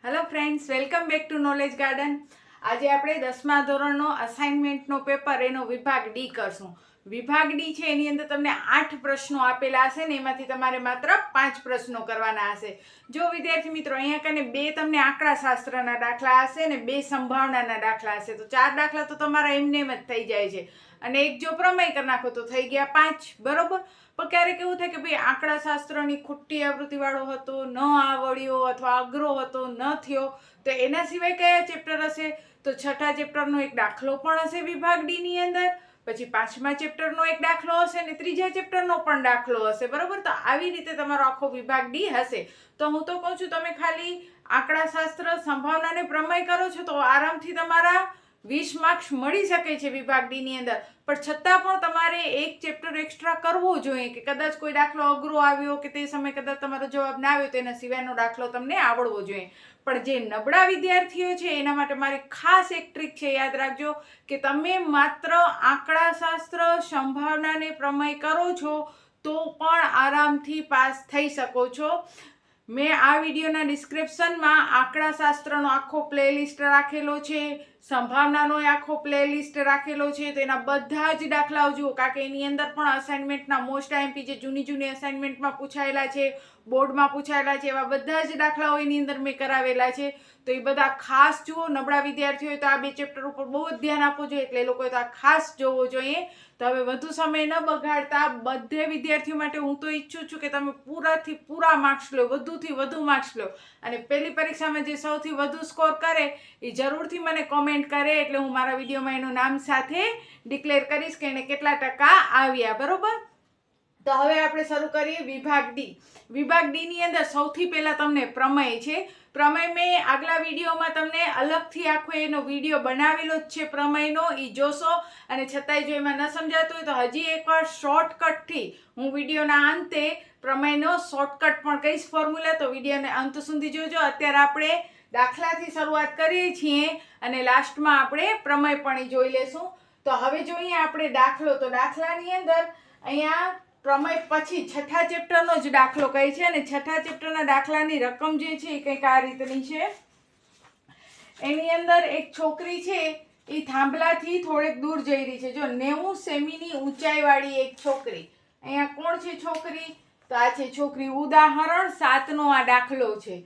Hello friends, welcome back to knowledge garden. આજે આપણે 10મા ધોરણનો અસાઇનમેન્ટનો પેપર એનો વિભાગ ડી કરશું. વિભાગ ડી છે એની અંદર તમને 8 પ્રશ્નો આપેલા હશે ને એમાંથી તમારે માત્ર 5 પ્રશ્નો કરવાના હશે. જો વિદ્યાર્થી મિત્રો, અહીંયા કને 2 તમને આંકડાશાસ્ત્રના દાખલા હશે ને 2 સંભાવનાના દાખલા હશે, તો 4 દાખલા તો તમારા એમને એમ જ થઈ જાય છે. અને એક જો પ્રમેય કરી નાખો તો થઈ ગયા 5, બરોબર. પણ ક્યારેક એવું થાય કે ભાઈ આંકડાશાસ્ત્રની ખોટી આવૃત્તિવાળો હતો, ન આવડ્યો અથવા અઘરો હતો, ન થયો, તો એના સિવાય કયા ચેપ્ટર હશે? તો 6થા ચેપ્ટરનો એક દાખલો પણ હશે વિભાગ ડી ની અંદર, પછી 5મા ચેપ્ટરનો એક દાખલો હશે અને 3જા ચેપ્ટરનો પણ દાખલો હશે, બરોબર. તો આવી રીતે તમારો આખો વિભાગ ડી હશે. તો હું તો કહું છું, તમે ખાલી આંકડાશાસ્ત્ર, સંભાવનાને પ્રમેય કરો છો તો આરામથી તમારા 20 માર્ક્સ મળી શકે છે વિભાગ ડી ની અંદર. પણ છતાં પણ તમારે એક ચેપ્ટર એક્સ્ટ્રા કરવો જોઈએ કે કદાચ કોઈ દાખલો અઘરો આવ્યો કે તે સમયે કદાચ તમારો જવાબ ના આવ્યો તો એના સિવાયનો દાખલો તમને આવડવો જોઈએ. પણ જે નબળા વિદ્યાર્થીઓ છે એના માટે મારી ખાસ એક ટ્રીક છે, યાદ રાખજો કે તમે માત્ર આંકડાશાસ્ત્ર, સંભાવનાને પ્રમેય કરો છો તો પણ આરામથી પાસ થઈ શકો છો. મેં આ વિડીયોના ડિસ્ક્રિપ્શનમાં આંકડાશાસ્ત્રનો આખો પ્લેલિસ્ટ રાખેલો છે, સંભાવનાનો આખો પ્લેલિસ્ટ રાખેલો છે. તો એના બધા જ દાખલાઓ જુઓ, કારણ કે એની અંદર પણ અસાઇનમેન્ટના મોસ્ટ આઈએમપી જે જૂની અસાઇનમેન્ટમાં પૂછાયેલા છે, બોર્ડમાં પૂછાયેલા છે, એવા બધા જ દાખલાઓ એની અંદર મેં કરાવેલા છે. તો એ બધા ખાસ જુઓ. નબળા વિદ્યાર્થીઓએ તો આ 2 ચેપ્ટર ઉપર બહુ જ ધ્યાન આપવું જોઈએ, એટલે એ લોકોએ તો આ ખાસ જોવો જોઈએ. તો હવે વધુ સમય ન બગાડતા બધે વિદ્યાર્થીઓ માટે હું તો ઈચ્છું છું કે તમે પૂરાથી પૂરા માર્ક્સ લો, વધુથી વધુ માર્ક્સ લો, અને પહેલી પરીક્ષામાં જે સૌથી વધુ સ્કોર કરે એ જરૂરથી મને કોમેન્ટ કરે, એટલે હું મારા વિડીયોમાં એનું નામ સાથે ડિક્લેર કરીશ કે એને કેટલા ટકા આવ્યા, બરોબર. તો હવે આપણે શરૂ કરીએ વિભાગ ડી. વિભાગ ડી ની અંદર સૌથી પહેલા તમને પ્રમેય છે. પ્રમેય મેં આગલા વિડીયોમાં તમને અલગથી આખો એનો વિડીયો બનાવેલો જ છે પ્રમેયનો, એ જોશો. અને છતાંય જો એમાં ન સમજાતું હોય તો હજી એકવાર શોર્ટકટથી હું વિડીયોના અંતે પ્રમેયનો શોર્ટકટ પણ કહીશ ફોર્મ્યુલા, તો વિડીયોને અંત સુધી જોજો. અત્યારે આપણે દાખલાથી શરૂઆત કરીએ છીએ અને લાસ્ટમાં આપણે પ્રમેય પણ જોઈ લેશું. તો હવે જોઈએ આપણે દાખલો. તો દાખલાની અંદર અહીંયા પ્રમેય પછી 6થા ચેપ્ટરનો જ દાખલો કહે છે, અને 6થા ચેપ્ટરના દાખલાની રકમ જે છે એ કંઈક આ રીતની છે. એની અંદર એક છોકરી છે એ થાંભલાથી થોડેક દૂર જઈ રહી છે. જો 90 સેમીની ઊંચાઈવાળી એક છોકરી. અહીંયા કોણ છે છોકરી? તો આ છે છોકરી. ઉદાહરણ 7નો આ દાખલો છે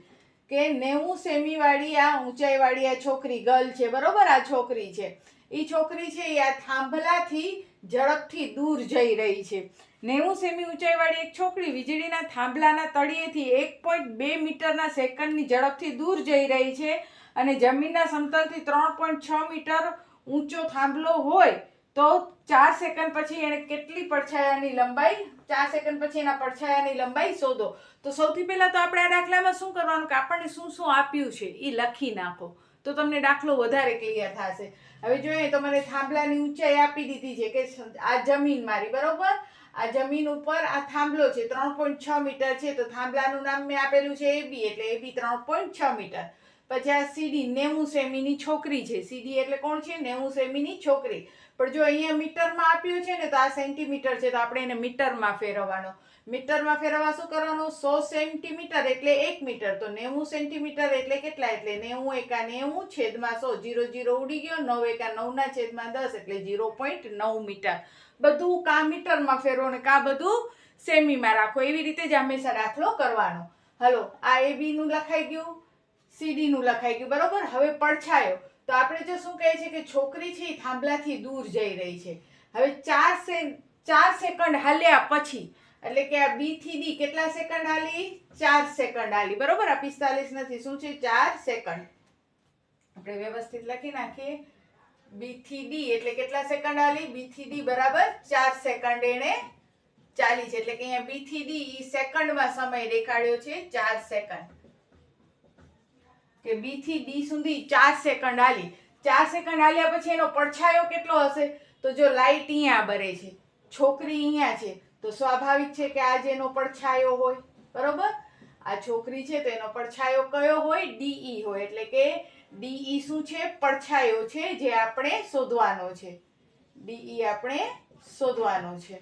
કે 90 સેમીવાળી આ ઊંચાઈવાળી આ છોકરી ગર્લ છે, બરોબર. આ છોકરી છે, એ છોકરી છે એ આ થાંભલાથી ઝડપથી દૂર જઈ રહી છે. 90 સેમી ઊંચાઈવાળી એક છોકરી વીજળીના થાંભલાના તળિયેથી 1.2 મીટરના સેકન્ડની ઝડપથી દૂર જઈ રહી છે, અને જમીનના સમતલથી 3.6 મીટર ઊંચો થાંભલો હોય તો 4 સેકન્ડ પછી એને કેટલી પડછાયાની લંબાઈ 4 સેકન્ડ પછી એના પડછાયાની લંબાઈ શોધો. તો સૌથી પહેલા તો આપણે આ દાખલામાં શું કરવાનું કે આપણને શું શું આપ્યું છે એ લખી નાખો, તો તમને દાખલો વધારે ક્લિયર થશે. હવે જોઈએ તો મને થાંભલાની ઊંચાઈ આપી દીધી છે કે આ જમીન મારી, બરોબર. આ જમીન ઉપર આ થાંભલો છે, 3.6 મીટર છે. તો થાંભલાનું નામ મેં આપેલું છે એબી, એટલે એબી 3.6 મીટર. પછી આ સીડી 90 સેમીની છોકરી છે. સીડી એટલે કોણ છે? 90 સેમીની છોકરી. પણ જો અહીંયા મીટરમાં આપ્યું છે ને તો આ સેન્ટીમીટર છે, તો આપણે એને મીટરમાં ફેરવવાનો. મીટરમાં ફેરવવા શું કરવાનું? 100 સેન્ટીમીટર એટલે 1 મીટર. તો 90 સેન્ટીમીટર એટલે કેટલા? એટલે 90 એકા 90 છેદમાં 100. 0 0 ઉડી ગયો. 9 એકા 9 છેદમાં 10 એટલે 0.9 મીટર. બધું કા મીટરમાં ફેરવો ને કા બધું સેમીમાં રાખો. એવી રીતે જ હંમેશા દાખલો કરવાનો. હલો, આ એબી નું લખાઈ ગયું, સીડી નું લખાઈ ગયું, બરોબર. હવે પડછાયો. તો આપણે જો શું કહે છે કે છોકરી છે એ થાંભલાથી દૂર જઈ રહી છે. હવે 4 સેકન્ડ હાલ્યા પછી, એટલે કે આ બી થી ડી કેટલા સેકન્ડ હાલી? 4 સેકન્ડ હાલી, બરોબર. આ 45 નથી, શું છે? 4 સેકન્ડ. આપણે વ્યવસ્થિત લખી નાખીએ. બી થી ડી એટલે કેટલા સેકન્ડ હાલી? બી થી ડી બરાબર 4 સેકન્ડ એને ચાલી છે, એટલે કે અહીંયા બી થી ડી સેકન્ડમાં સમય દેખાડ્યો છે 4 સેકન્ડ. કે બી થી ડી સુધી 4 સેકન્ડ હાલી. 4 સેકન્ડ હાલ્યા પછી એનો પડછાયો કેટલો હશે? તો જો લાઈટ અહીંયા બરે છે, છોકરી અહીંયા છે, તો સ્વાભાવિક છે કે આ જેનો પડછાયો હોય, બરોબર. આ છોકરી છે તો એનો પડછાયો કયો હોય? ડીઈ હોય. એટલે કે ડીઈ શું છે? પડછાયો છે, જે આપણે શોધવાનો છે. ડીઈ આપણે શોધવાનો છે.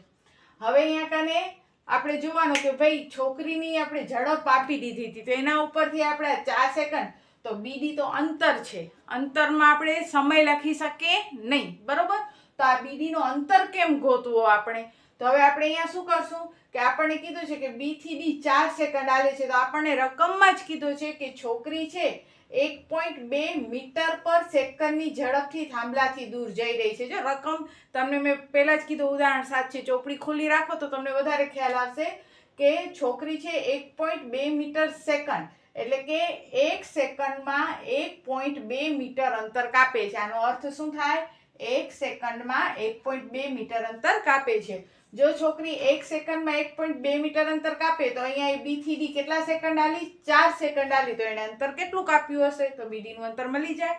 હવે અહીંયા કને આપણે જોવાનું કે ભાઈ છોકરીની આપણે ઝડપ આપી દીધી હતી, તો એના ઉપરથી આપણે 4 સેકન્ડ, તો બીડી તો અંતર છે, અંતરમાં આપણે સમય લખી શકીએ નહીં, બરોબર. તો આ બીડીનો અંતર કેમ ગોતવો આપણે? તો હવે આપણે અહીંયા શું કરશું કે આપણને કીધું છે કે બી થી ડી 4 સેકન્ડ આલે છે, તો આપણને રકમમાં જ કીધું છે કે છોકરી છે 1.2 મીટર પર સેકન્ડની ઝડપથી થાંભલાથી દૂર જઈ રહી છે. જો રકમ તમને મેં પહેલા જ કીધું, ઉદાહરણ 7 છે, ચોપડી ખોલી રાખો તો તમને વધારે ખ્યાલ આવશે કે છોકરી છે 1.2 મીટર સેકન્ડ, એટલે કે 1 સેકન્ડમાં 1.2 મીટર અંતર કાપે છે. આનો અર્થ શું થાય? 1 સેકન્ડમાં 1.2 મીટર અંતર કાપે છે. જો છોકરી 1 સેકન્ડમાં 1.2 મીટર અંતર કાપે તો અહીંયા બી થી ડી કેટલા સેકન્ડ આલી? 4 સેકન્ડ આલી, તો એને અંતર કેટલું કાપ્યું હશે? તો બીડી નું અંતર મળી જાય.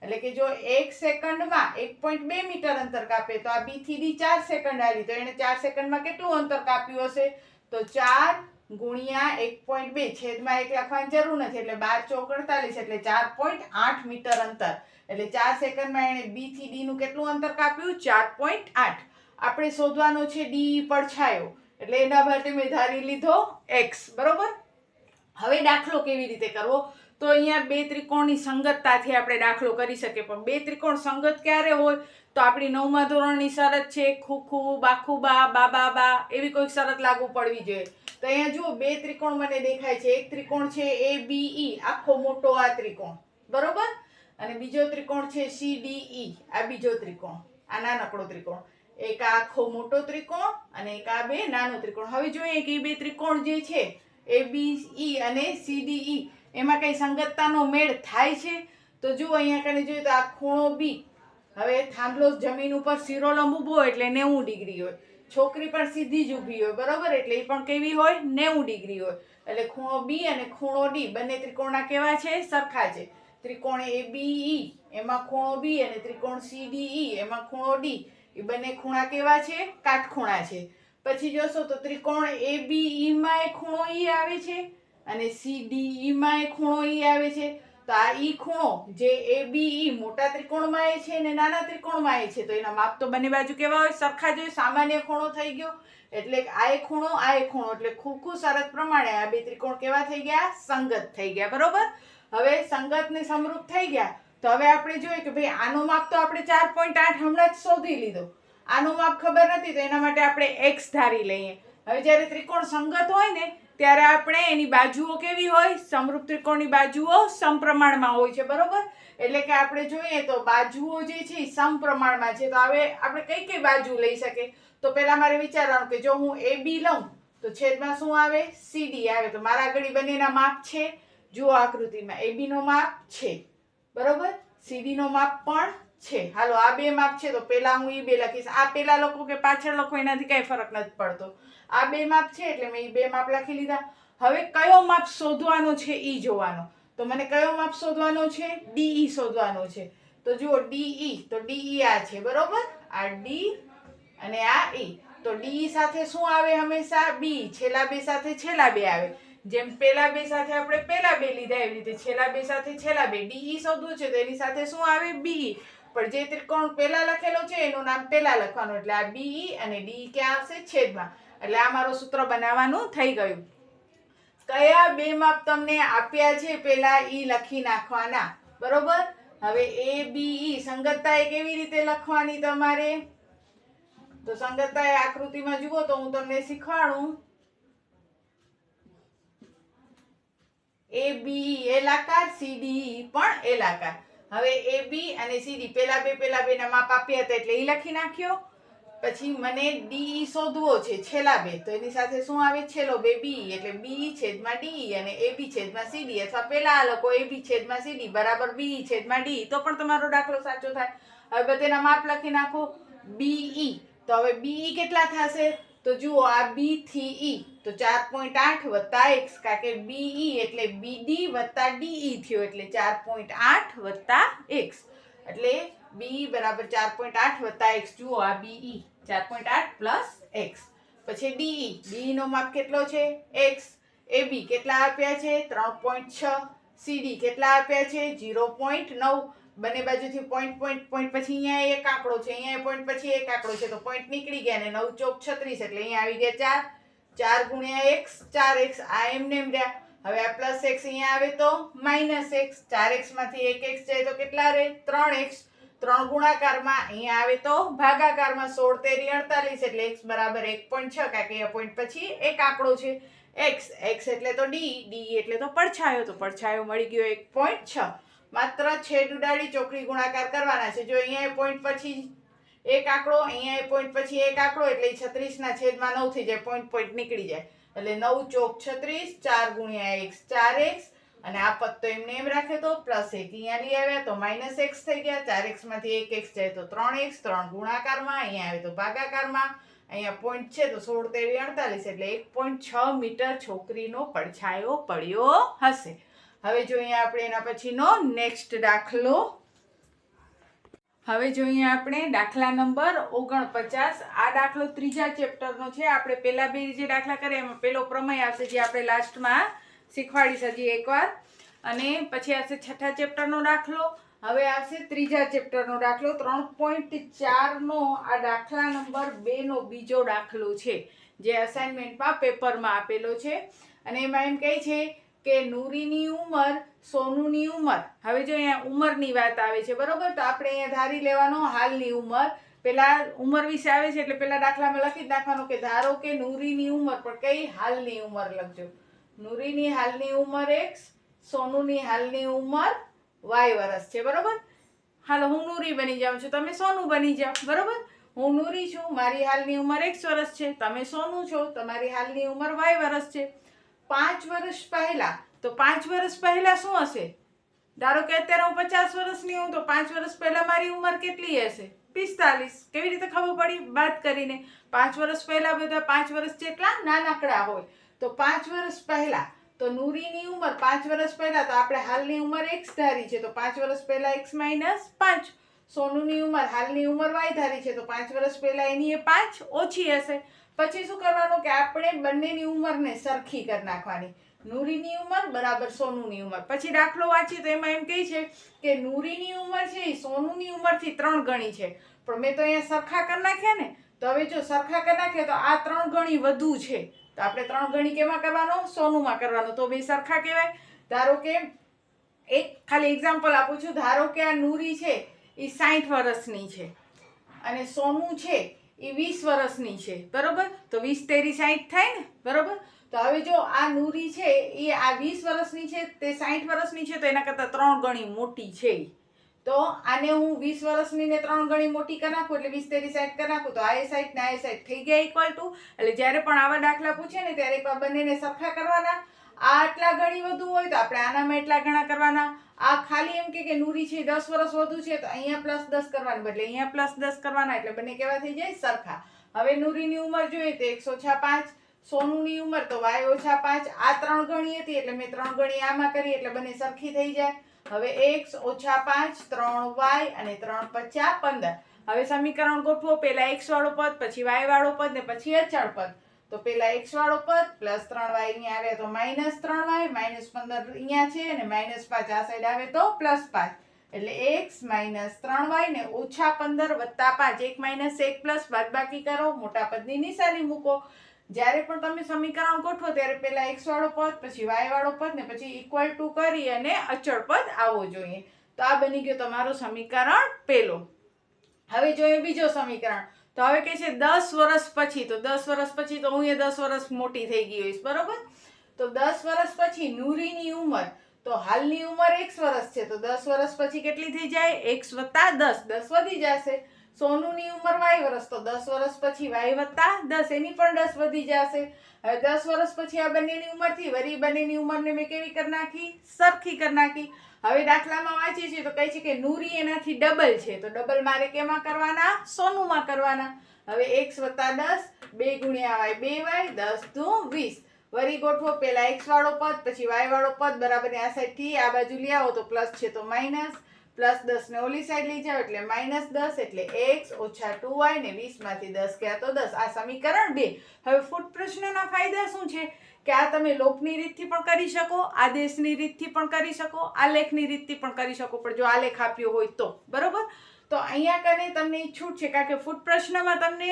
એટલે કે જો 1 સેકન્ડમાં 1.2 મીટર અંતર કાપે તો આ બી થી ડી 4 સેકન્ડ આલી, તો એને 4 સેકન્ડમાં કેટલું અંતર કાપ્યું હશે? તો 4 ગુણ્યા 1.2 છેદમાં 1 લખવાની જરૂર નથી, એટલે 12 ચોક 48, એટલે 4.8 મીટર અંતર. એટલે 4 સેકન્ડમાં એને બી થી ડી નું કેટલું અંતર કાપ્યું? 4.8. આપણે શોધવાનો છે ડી પડછાયો, એટલે એના માટે મેં ધારી લીધો x, બરોબર. હવે દાખલો કેવી રીતે કરવો? તો અહીંયા બે ત્રિકોણની સંગતતાથી આપણે દાખલો કરી શકીએ, પણ બે ત્રિકોણ સંગત ક્યારે હોય? તો આપણી 9મા ધોરણની શરત છે ખૂખુ બાખુબા બાબાબા, એવી કોઈ શરત લાગુ પડવી જોઈએ. તો અહીંયા જુઓ બે ત્રિકોણ મને દેખાય છે. એક ત્રિકોણ છે ABE, આખો મોટો આ ત્રિકોણ, બરોબર, અને બીજો ત્રિકોણ છે CDE, આ બીજો ત્રિકોણ, આ નાનકડો ત્રિકોણ. એક આખો મોટો ત્રિકોણ અને એક આ બે નાનો ત્રિકોણ. હવે જોઈએ કે બે ત્રિકોણ જે છે ABE અને CDE, એમાં કઈ સંગતતાનો મેળ થાય છે? તો જુઓ અહીંયા કને જોઈએ તો આ ખૂણો B, હવે થાંભલો જમીન ઉપર શિરોલંબ ઊભો હોય એટલે 90 ડિગ્રી હોય, છોકરી પણ સીધી જ ઊભી હોય, બરોબર, એટલે એ પણ કેવી હોય? 90 ડિગ્રી હોય. એટલે ખૂણો B અને ખૂણો D બંને ત્રિકોણના કેવા છે? સરખા છે. ત્રિકોણ ABE એમાં ખૂણો B અને ત્રિકોણ CDE એમાં ખૂણો D, એ બંને ખૂણા કેવા છે? કાટખૂણા છે. પછી જોશો તો ત્રિકોણ ABE માં એ ખૂણો E આવે છે અને CDE માં એ ખૂણો E આવે છે. તો આ ઈ ખૂણો જે ABE મોટા ત્રિકોણમાં એ છે ને નાના ત્રિકોણમાં એ છે, તો એના માપ તો બંને બાજુ કેવા હોય? સરખા જ હોય. સામાન્ય ખૂણો થઈ ગયો, એટલે આ એ ખૂણો આ એ ખૂણો, એટલે ખૂખુ શરત પ્રમાણે આ બે ત્રિકોણ કેવા થઈ ગયા? સંગત થઈ ગયા, બરોબર. હવે સંગત ને સમરૂપ થઈ ગયા, તો હવે આપણે જોઈએ કે ભાઈ આનો માપ તો આપણે 4.8 હમણાં જ શોધી લીધો, આનો માપ ખબર નથી, તો એના માટે આપણે x ધારી લઈએ. હવે જ્યારે ત્રિકોણ સંગત હોય ને ત્યારે આપણે એની બાજુઓ કેવી હોય? સમરૂપ ત્રિકોણની બાજુઓ સમપ્રમાણમાં હોય છે, બરોબર. એટલે કે આપણે જોઈએ તો બાજુઓ જે છે એ સમપ્રમાણમાં છે. તો હવે આપણે કઈ કઈ બાજુ લઈ શકીએ? તો પહેલા મારે વિચારવાનું કે જો હું AB લઉં તો છેદમાં શું આવે? CD આવે. તો મારા આગળ બંનેના માપ છે, જુઓ આકૃતિમાં AB નો માપ છે, બરોબર, CD નો માપ પણ છે. હાલો આ બે માપ છે, તો પહેલા હું એ બે લખીશ. આ પહેલા લખો કે પાછળ લખો એનાથી કઈ ફરક નથી પડતો. આ બે માપ છે એટલે મેં એ બે માપ લખી લીધા. હવે કયો માપ શોધવાનો છે ઈ જોવાનો. તો મને કયો માપ શોધવાનો છે? DE શોધવાનો છે. તો જુઓ DE, તો DE આ છે, બરોબર, આ D અને આ E. તો DE સાથે શું આવે? હંમેશા B, છેલ્લા બે સાથે છેલ્લા બે આવે. જેમ પેલા બે સાથે આપણે પેલા બે લીધા એવી રીતે છેલ્લા બે સાથે છેલ્લા બે. DE શોધવું છે તો એની સાથે શું આવે? BE. પણ જે ત્રિકોણ પેલા લખેલો છે એનું નામ પેલા લખવાનું, એટલે આ BE અને DE ક્યાં આવશે? છેદમાં. એટલે આ મારું સૂત્ર બનાવવાનું થઈ ગયું. કયા બે માપ તમને આપ્યા છે પેલા ઈ લખી નાખવાના, બરોબર. હવે ABE સંગતતા એ કેવી રીતે લખવાની તમારે? તો સંગતતા એ આકૃતિમાં જુઓ તો હું તમને શીખવાડું. ABE એલ આકાર, CDE પણ એલ આકાર. હવે AB અને CD પેલા બે ના માપ આપ્યા હતા એટલે એ લખી નાખ્યો. પછી મને DE શોધવો છે, છેલ્લા બે, તો એની સાથે શું આવે? છેલ્લો બે BE, એટલે BE છેદમાં DE અને AB છેદમાં CD, અથવા પેલા આ લોકો AB છેદમાં CD બરાબર BE છેદમાં DE, તો પણ તમારો દાખલો સાચો થાય. હવે બધાના માપ લખી નાખો. BE, તો હવે BE કેટલા થશે? તો જુઓ આ B થી E, તો 4.8 વત્તા x, કારણ કે BE એટલે BD વત્તા DE થયો, એટલે 4.8 વત્તા x, એટલે BE બરાબર 4.8 વત્તા x. જુઓ આ BE 4.8 પ્લસ x. પછી DE નો માપ કેટલો છે? x. AB કેટલા આપ્યા છે? 3.6. CD કેટલા આપ્યા છે? 0.9. બંને બાજુથી પોઈન્ટ પછી અહીંયા એક આંકડો છે, અહીંયા પોઈન્ટ પછી એક આંકડો છે, તો પોઈન્ટ નીકળી ગયા ને 9 ચોક 36, એટલે અહીંયા આવી ગયા 4. 4 ગુણ્યા x, 4x, આ એમને એમ રહ્યા. હવે આ પ્લસ એક્સ અહીંયા આવે તો માઇનસ એક્સ, 4x માંથી 1x જાય તો કેટલા રહે? 3x. 3 ગુણાકારમાં અહીંયા આવે તો ભાગાકારમાં 16 તેરી 48 એટલે x બરાબર 1.6, કારણ કે અહીંયા પોઈન્ટ પછી એક આંકડો છે x. x એટલે તો d, d એટલે તો પડછાયો, તો પડછાયો મળી ગયો 1.6. માત્ર છેદ ઉડાડી ચોકડી ગુણાકાર કરવાના છે. જો અહીંયા પોઈન્ટ પછી એક આંકડો, અહીંયા પોઈન્ટ પછી એક આંકડો એટલે 36 ના છેદમાં 9 થઈ જાય, પોઈન્ટ પોઈન્ટ નીકળી જાય એટલે 9 ચોક 36, 4 ગુણ્યા x 4x, અને આ પદ તો એમને એમ રાખે તો પ્લસ 1 અહીંયા લઈ આવ્યા તો માઇનસ x થઈ ગયા. 4x માંથી 1x જાય તો 3x, 3 ગુણાકારમાં, અહીંયા આવે તો ભાગાકારમાં, અહીંયા પોઈન્ટ છે તો 16 તેરી 48 એટલે 1.6 મીટર છોકરીનો પડછાયો પડ્યો હશે. હવે જોઈએ આપણે એના પછીનો નેક્સ્ટ દાખલો. હવે જોઈએ આપણે દાખલા નંબર 49. આ દાખલો ત્રીજા ચેપ્ટરનો છે. આપણે પહેલા બે જે દાખલા કર્યા એમાં પહેલો પ્રમેય આવશે જે આપણે લાસ્ટમાં શીખવાડીશ હજી એકવાર, અને પછી આવશે છઠ્ઠા ચેપ્ટરનો દાખલો. હવે આવશે ત્રીજા ચેપ્ટરનો દાખલો 3.4 નો. આ દાખલા નંબર 2 નો બીજો દાખલો છે જે અસાઇનમેન્ટમાં પેપરમાં આપેલો છે, અને એમાં એમ કહે છે કે નૂરીની ઉંમર સોનુની ઉંમર. હવે જો અહીંયા ઉંમરની વાત આવે છે, બરોબર, તો આપણે અહીંયા ધારી લેવાનો હાલની ઉંમર. પેલા ઉંમર વિશે આવે છે એટલે પેલા દાખલામાં લખી જ નાખવાનું કે ધારો કે નૂરીની ઉંમર, પણ કઈ હાલની ઉંમર લખજો. નૂરીની હાલની ઉંમર x, સોનુની હાલની ઉંમર y વર્ષ છે, બરોબર. હાલો, હું નૂરી બની જાઉં છું, તમે સોનું બની જાઓ, બરોબર. હું નૂરી છું, મારી હાલની ઉંમર x વર્ષ છે, તમે સોનું છો, તમારી હાલની ઉંમર y વર્ષ છે. 5 વર્ષ પહેલા, તો 5 વર્ષ પહેલા શું હશે? ધારો કે અત્યારે હું 50 વર્ષની હું, તો 5 વર્ષ પહેલા મારી ઉંમર કેટલી હશે? 45. કેવી રીતે ખબર પડી? બાદ કરીને. 5 વર્ષ પહેલા બધા 5 વર્ષ જેટલા નાનકડા હોય, તો 5 વર્ષ પહેલા તો નૂરીની ઉંમર 5 વર્ષ પહેલા, તો આપણે હાલની ઉંમર x ધારી છે તો 5 વર્ષ પહેલા x માઇનસ 5. સોનુની ઉંમર હાલની ઉંમર y ધારી છે તો 5 વર્ષ પહેલા એની 5 ઓછી હશે. પછી શું કરવાનું કે આપણે બંનેની ઉંમરને સરખી કરી નાખવાની. નૂરીની ઉંમર બરાબર સોનુની ઉંમર. પછી દાખલો વાંચીએ તો એમાં એમ કહે છે કે નૂરીની ઉંમર છે એ સોનુની ઉંમરથી 3 ગણી છે, પણ મેં તો અહીંયા સરખા કરી નાખ્યા ને, તો હવે જો સરખા કરી નાખીએ તો આ 3 ગણી વધુ છે, તો આપણે 3 ગણી કેમાં કરવાનો? સોનુમાં કરવાનો, તો બે સરખા કહેવાય. ધારો કે એક ખાલી એક્ઝામ્પલ આપું છું, ધારો કે આ નૂરી છે એ 60 વર્ષની છે અને સોનું છે એ 20 વર્ષની છે, બરોબર. તો 20 તેરી 60 થાય ને, બરોબર. તો હવે જો આ નૂરી છે એ આ 20 વર્ષની છે, તે 60 વર્ષની છે, તો એના કરતાં 3 ગણી મોટી છે. તો આને હું 20 વર્ષની ને 3 ગણી મોટી કરી નાખું એટલે 20 તેરી 60 કરી નાખું, તો આ 60 ને આ 60 થઈ ગયા ઇક્વલ ટુ. એટલે જ્યારે પણ આવા દાખલા પૂછે ને ત્યારે એકવાર બંનેને સરખા કરવાના. આ આટલા ગણી વધુ હોય તો આપણે આનામાં એટલા ગણા કરવાના. આ ખાલી એમ કે નૂરી છે 10 વર્ષ વધુ છે તો અહીંયા પ્લસ 10 કરવાના, બદલે અહીંયા પ્લસ 10 કરવાના, એટલે બંને કેવા થઈ જાય? સરખા. હવે નૂરીની ઉંમર જોઈએ તો x ઓછા 5, સોનુની ઉંમર તો y ઓછા 5. આ 3 ગણી હતી એટલે મેં 3 ગણી આમાં કરી એટલે બંને સરખી થઈ જાય. હવે x ઓછા 5, 3y અને 3 પચ્ચા 15. હવે સમીકરણ ગોઠવો. પહેલા x વાળો પદ, પછી y વાળો પદ ને પછી અચળ પદ. તો પહેલા x વાળો પદ પ્લસ 3y અહીંયા આવે તો માઇનસ 3y, માઇનસ 15 અહીંયા છે અને માઇનસ 5 આ સાઈડ આવે તો પ્લસ 5, એટલે x માઇનસ 3y ને ઓછા 15 વત્તા 5. 1 માઇનસ 1 પ્લસ બાદબાકી કરો, મોટા પદની નિશાની મૂકો. જ્યારે પણ તમે સમીકરણ ગોઠવો ત્યારે પહેલા x વાળો પદ, પછી y વાળો પદ ને પછી ઇક્વલ ટુ કરી અને અચળ પદ આવવો જોઈએ. તો આ બની ગયો તમારું સમીકરણ પહેલો. હવે જોઈએ બીજો સમીકરણ. તો હવે કહે છે 10 વર્ષ પછી, તો 10 વર્ષ પછી તો હું એ 10 વર્ષ મોટી થઈ ગઈ હોઈશ, બરોબર. તો 10 વર્ષ પછી નૂરીની ઉંમર, તો હાલની ઉંમર x વર્ષ છે, તો 10 વર્ષ પછી કેટલી થઈ જાય? x વત્તા 10, 10 વધી જશે. સોનુની ઉંમર y વર્ષ, તો 10 વર્ષ પછી y વત્તા 10, એની પણ 10 વધી જશે. હવે 10 વર્ષ પછી આ બંનેની ઉંમરથી વળી બંનેની ઉંમરને મેં કેવી કરી નાખી? સરખી કરી નાખી. હવે દાખલામાં વાંચીએ છીએ તો કહે છે કે નૂરી એનાથી ડબલ છે, તો ડબલ મારે કેમાં કરવાના? સોનુમાં કરવાના. હવે x વત્તા 10, 2 ગુણ્યા y 2y, 10 દુ 20. વળી ગોઠવો. પહેલા x વાળો પદ પછી y વાળો પદ બરાબર આ સાઈડથી આ બાજુ લઈ આવો તો પ્લસ છે તો માઇનસ, પ્લસ 10 ને ઓલી સાઈડ લઈ જાઓ એટલે માઇનસ 10, એટલે x ઓછા 2y ને 20 માંથી 10 ગયા તો 10. આ સમીકરણ 2. હવે ફૂટ પ્રશ્નના ફાયદા શું છે કે આ તમે લોકની રીતથી પણ કરી શકો, આદેશની રીતથી પણ કરી શકો, આલેખની રીતથી પણ કરી શકો, પણ જો આલેખ આપ્યો હોય તો, બરોબર. તો અહીંયા કને તમને છૂટ છે કારણ કે ફૂટ પ્રશ્નમાં તમને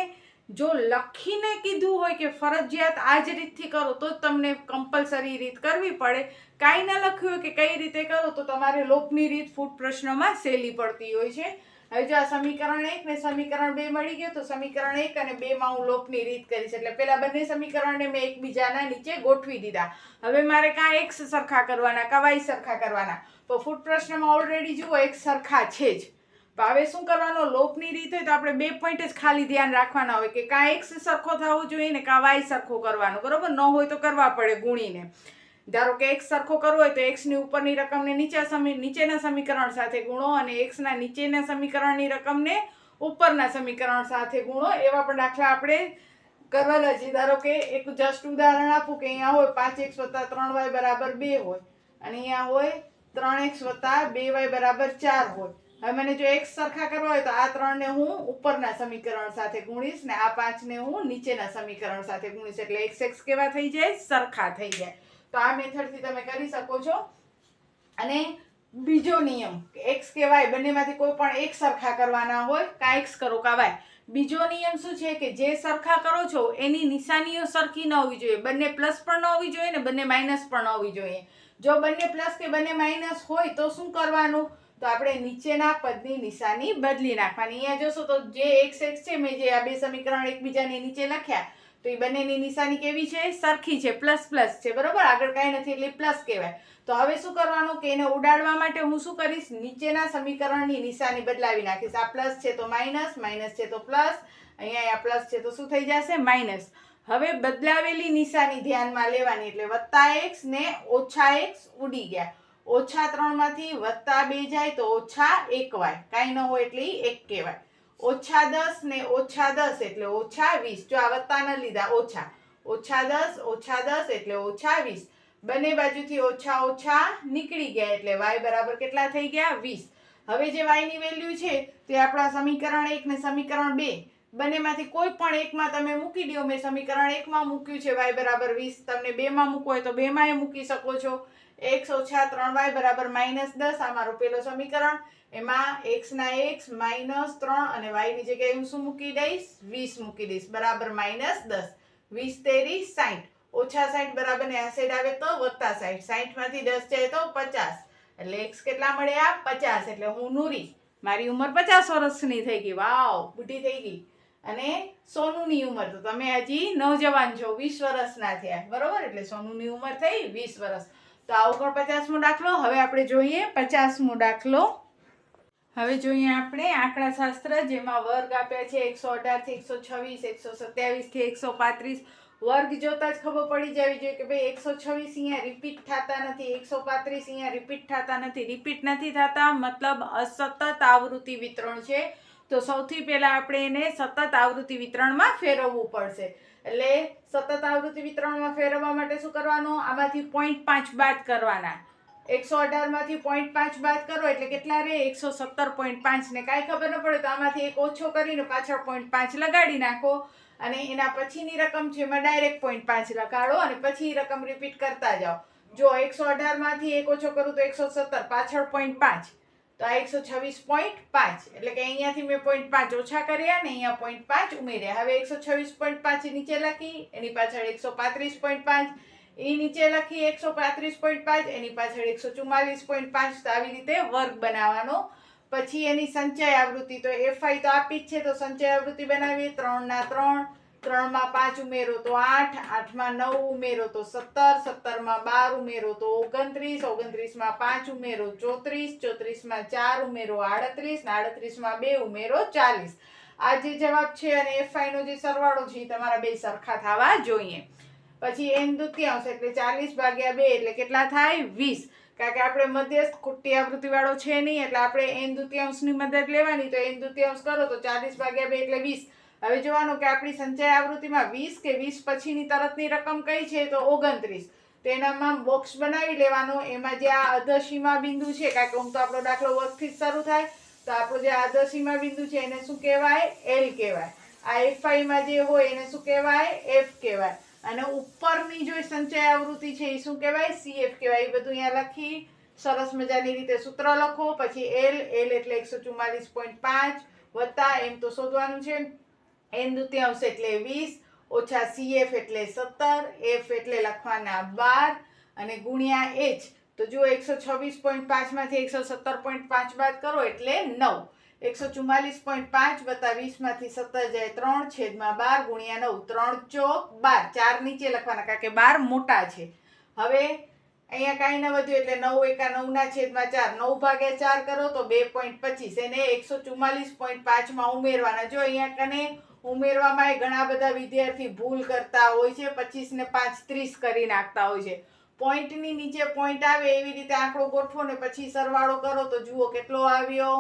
જો લખીને કીધું હોય કે ફરજિયાત આ જ રીતથી કરો તો જ તમને કમ્પલસરી રીત કરવી પડે. કાંઈ ના લખ્યું હોય કે કઈ રીતે કરો તો તમારે લોપની રીત ફૂટ પ્રશ્નમાં સહેલી પડતી હોય છે. હવે જો આ સમીકરણ 1 ને સમીકરણ 2 મળી ગયું તો સમીકરણ 1 અને 2 માં હું લોપની રીત કરીશ. એટલે પેલા બંને સમીકરણને મેં એકબીજાના નીચે ગોઠવી દીધા. હવે મારે કાં x સરખા કરવાના કાં y સરખા કરવાના. તો ફૂટ પ્રશ્નમાં ઓલરેડી જુઓ એક સરખા છે જ. હવે શું કરવાનો, લોપની રીત હોય તો આપણે 2 પોઈન્ટ જ ખાલી ધ્યાન રાખવાના હોય કે કાં x સરખો થવો જોઈએ ને કાં y સરખો કરવાનો, બરોબર. ન હોય તો કરવા પડે ગુણીને. ધારો કે x સરખો કરવો હોય તો x ની ઉપરની રકમને નીચેના સમીકરણ સાથે ગુણો અને x ના નીચેના સમીકરણની રકમને ઉપરના સમીકરણ સાથે ગુણો. એવા પણ દાખલા આપણે કરવાના છે. ધારો કે એક જસ્ટ ઉદાહરણ આપું કે અહીંયા હોય 5x + 3y = 2 હોય અને અહીંયા હોય 3x + 2y = 4 હોય. હવે મને જો x સરખા કરવા હોય તો આ 3 ને હું ઉપરના સમીકરણ સાથે ગુણીશ ને આ 5 ને હું નીચેના સમીકરણ સાથે ગુણીશ. એટલે x કેવા થઈ જાય, સરખા થઈ જાય. તો આ મેથડથી તમે કરી શકો છો. અને બીજો નિયમ x કે y બંનેમાંથી કોઈ પણ એક સરખા કરવાના હોય, કાં x કરો કાં y. બીજો નિયમ શું છે કે જે સરખા કરો છો એની નિશાનીઓ સરખી ન હોવી જોઈએ. બંને પ્લસ પણ ન હોવી જોઈએ ને બંને માઇનસ પણ ન હોવી જોઈએ. જો બંને પ્લસ કે બંને માઇનસ હોય તો શું કરવાનું, તો આપણે નીચેના પદની નિશાની બદલી નાખવાની. અહીંયા જોશો તો જે x છે, મેં જે આ બે સમીકરણ એકબીજાની નીચે લખ્યા તો એ બંનેની નિશાની કેવી છે, સરખી છે, પ્લસ પ્લસ છે, બરોબર. આગળ કાંઈ નથી એટલે પ્લસ કહેવાય. તો હવે શું કરવાનું કે એને ઉડાડવા માટે હું શું કરીશ, નીચેના સમીકરણની નિશાની બદલાવી નાખીશ. આ પ્લસ છે તો માઇનસ, માઇનસ છે તો પ્લસ, અહીંયા આ પ્લસ છે તો શું થઈ જશે, માઇનસ. હવે બદલાવેલી નિશાની ધ્યાનમાં લેવાની એટલે +x ને -x ઉડી ગયા. -3 માંથી +2 જાય તો -1y, કાંઈ ન હોય એટલે 1 કહેવાય. -10 ને -10 એટલે -20. જો આ વત્તા ન લીધા, ઓછા. -10 -10 એટલે -20. બંને બાજુથી ઓછા ઓછા નીકળી ગયા એટલે y બરાબર કેટલા થઈ ગયા, 20. હવે જે y ની વેલ્યુ છે તે આપણા સમીકરણ 1 ને સમીકરણ 2 બંનેમાંથી કોઈ પણ એકમાં તમે મૂકી દો. મેં સમીકરણ 1 માં મૂક્યું છે y બરાબર 20. તમને 2 માં મૂકવું હોય તો 2 માં મૂકી શકો છો. x - 3y બરાબર -10. આ મારું પેલો સમીકરણ. એમાં x ના x -3 અને y ની જગ્યાએ હું શું મૂકી દઈશ, 20 મૂકી દઈશ બરાબર -10. 20 તેરી 60. -60 બરાબર ને આ સાઈડ આવે તો +60. 60 માંથી 10 જાય તો 50. એટલે x કેટલા મળ્યા, 50. એટલે હું નૂરી, મારી ઉંમર 50 વર્ષની થઈ ગઈ. વાવ, બુઢી થઈ ગઈ. અને સોનુની ઉંમર તો તમે હજી નવજવાન છો, 20 વર્ષના થયા, બરોબર. એટલે સોનુની ઉંમર થઈ 20 વર્ષ. તો આ ઉપર 50મો દાખલો. હવે આપણે જોઈએ 50મો દાખલો. હવે જોઈએ આપણે આંકડાશાસ્ત્ર, જેમાં વર્ગ આપ્યા છે 118 થી 126, 127 થી 135. વર્ગ જોતા જ ખબર પડી જવી જોઈએ કે ભાઈ 126 અહીંયા રિપીટ થતા નથી, 135 અહીંયા રિપીટ થતા નથી. રિપીટ નથી થતા મતલબ અસતત આવૃત્તિ વિતરણ છે. તો સૌથી પહેલા આપણે એને સતત આવૃત્તિ વિતરણમાં ફેરવવું પડશે. એટલે સતત આવૃત્તિ વિતરણમાં ફેરવવા માટે શું કરવાનું, આમાંથી 0.5 બાદ કરવાના. 118 માંથી 0.5 બાદ કરો એટલે કેટલા રહે, 117.5. ને કાંઈ ખબર ન પડે તો આમાંથી એક ઓછો કરીને પાછળ 0.5 લગાડી નાખો અને એના પછીની રકમ છે એમાં ડાયરેક્ટ 0.5 લગાડો અને પછી રકમ રિપીટ કરતા જાઓ. જો 118 માંથી એક ઓછો કરું તો 117, પાછળ 0.5 તો આ 126.5. એટલે કે અહીંયાથી મેં 0.5 ઓછા કર્યા ને અહીંયા 0.5 ઉમેર્યા. હવે 126.5 નીચે લખી, એની પાછળ 135.5, એ નીચે લખી 135.5, એની પાછળ 144.5. તો આવી રીતે વર્ગ બનાવવાનો. પછી એની સંચય આવૃત્તિ, તો FI તો આપી જ છે તો સંચય આવૃત્તિ બનાવીએ. 3 ના 3, 3 માં 5 ઉમેરો તો 8, 8 માં 9 ઉમેરો તો 17, 17 માં 12 ઉમેરો તો 29, 29 માં 5 ઉમેરો 34, 34 માં 4 ઉમેરો 38, 38 માં 2 ઉમેરો 40. આ જે જવાબ છે અને FI નો જે સરવાળો છે તમારા બે સરખા થવા જોઈએ. પછી n દુત્યાંશ એટલે 40/2 એટલે કેટલા થાય, 20. કારણ કે આપણે મધ્યસ્થ ખોટી આવૃત્તિ વાળો છે નહીં એટલે આપણે n દુત્યાંશની મદદ લેવાની. તો n દુત્યાંશ કરો તો 40/2 એટલે 20. હવે જોવાનું કે આપણી સંચય આવૃત્તિમાં 20 કે 20 પછીની તરતની રકમ કઈ છે, તો 29. તો એનામાં બોક્સ બનાવી લેવાનો. એમાં જે આ અધસીમા બિંદુ છે, કારણ કે આમ તો આપણો દાખલો વર્ગથી જ શરૂ થાય, તો આપણો જે અધસીમા બિંદુ છે એને શું કહેવાય, L કહેવાય. આ FI માં જે હોય એને શું કહેવાય, F કહેવાય. અને ઉપરની જો સંચય આવૃત્તિ છે એ શું કહેવાય, CF કહેવાય. એ બધું અહીંયા લખી સરસ મજાની રીતે સૂત્ર લખો. પછી L એટલે 144.5 વત્તા, એમ તો શોધવાનું છે, n દુત્યાંશ એટલે 20 ઓછા CF એટલે 17, F એટલે લખવાના 12 અને ગુણ્યા H તો જુઓ 126.5 માંથી 117.5 બાદ કરો એટલે 9. 144.5 વત્તા 20 માંથી 17 જાય 3 છેદમાં 12 ગુણ્યા 9 3 ચોક 12 4 નીચે લખવાના કારણ કે 12 મોટા છે. હવે અહીંયા કાંઈ ન વધ્યું એટલે 9 એકા 9 ના છેદમાં 4 9 ભાગ્યા 4 કરો તો 2.25 એને 144.5 માં ઉમેરવાના. જો અહીંયા કને ઉમેરવામાં ઘણા બધા વિદ્યાર્થી ભૂલ કરતા હોય છે, 25 ને 5 30 કરી નાખતા હોય છે. પોઈન્ટની નીચે પોઈન્ટ આવે એવી રીતે આંકડો ગોઠવો ને પછી સરવાળો કરો તો જુઓ કેટલો આવ્યો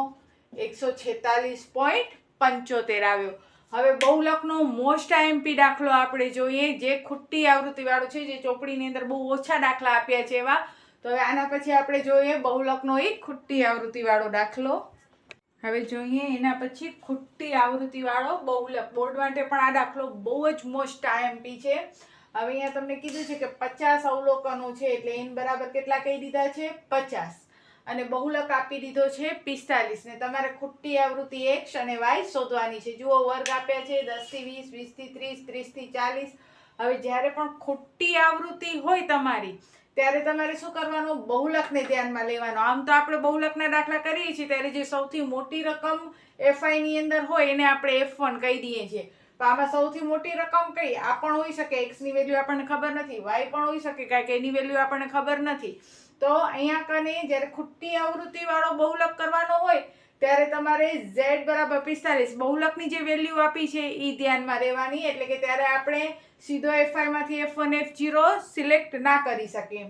146.75 આવ્યો. હવે બહુલકનો મોસ્ટ આઈએમપી દાખલો આપણે જોઈએ જે ખુટ્ટી આવૃત્તિ વાળો છે, જે ચોપડીની અંદર બહુ ઓછા દાખલા આપ્યા છે એવા. તો હવે આના પછી આપણે જોઈએ બહુલકનો એક ખુટ્ટી આવૃત્તિ વાળો દાખલો. હવે જોઈએ એના પછી ખુટ્ટી આવૃત્તિ વાળો બહુલક. બોર્ડ માટે પણ આ દાખલો બહુ જ મોસ્ટ આઈએમપી છે. હવે અહીંયા તમને કીધું છે કે 50 અવલોકનો છે એટલે n બરાબર કેટલા કહી દીધા છે 50 અને બહુલક આપી દીધો છે 45 ને તમારે ખુટ્ટી આવૃત્તિ x અને y શોધવાની છે. જુઓ વર્ગ આપ્યા છે 10 થી 20, 20 થી 30, 30 થી 40. હવે જ્યારે પણ ખુટ્ટી આવૃત્તિ હોય તમારી ત્યારે તમારે શું કરવાનું બહુલકને ધ્યાનમાં લેવાનો. આમ તો આપણે બહુલકના દાખલા કરીએ છીએ ત્યારે જે સૌથી મોટી રકમ fi ની અંદર હોય એને આપણે f1 કહી દઈએ છીએ. તો આમાં સૌથી મોટી રકમ કઈ આ પણ હોઈ શકે, x ની વેલ્યુ આપણને ખબર નથી, y પણ હોઈ શકે કારણ કે એની વેલ્યુ આપણને ખબર નથી. તો અહીંયા કને જ્યારે ખુટ્ટી આવૃત્તિ વાળો બહુલક કરવાનો હોય ત્યારે તમારે z બરાબર 45 બહુલકની જે વેલ્યુ આપી છે એ ધ્યાનમાં રહેવાની. એટલે કે ત્યારે આપણે સીધો fi માંથી f1 f0 સિલેક્ટ ના કરી શકીએ.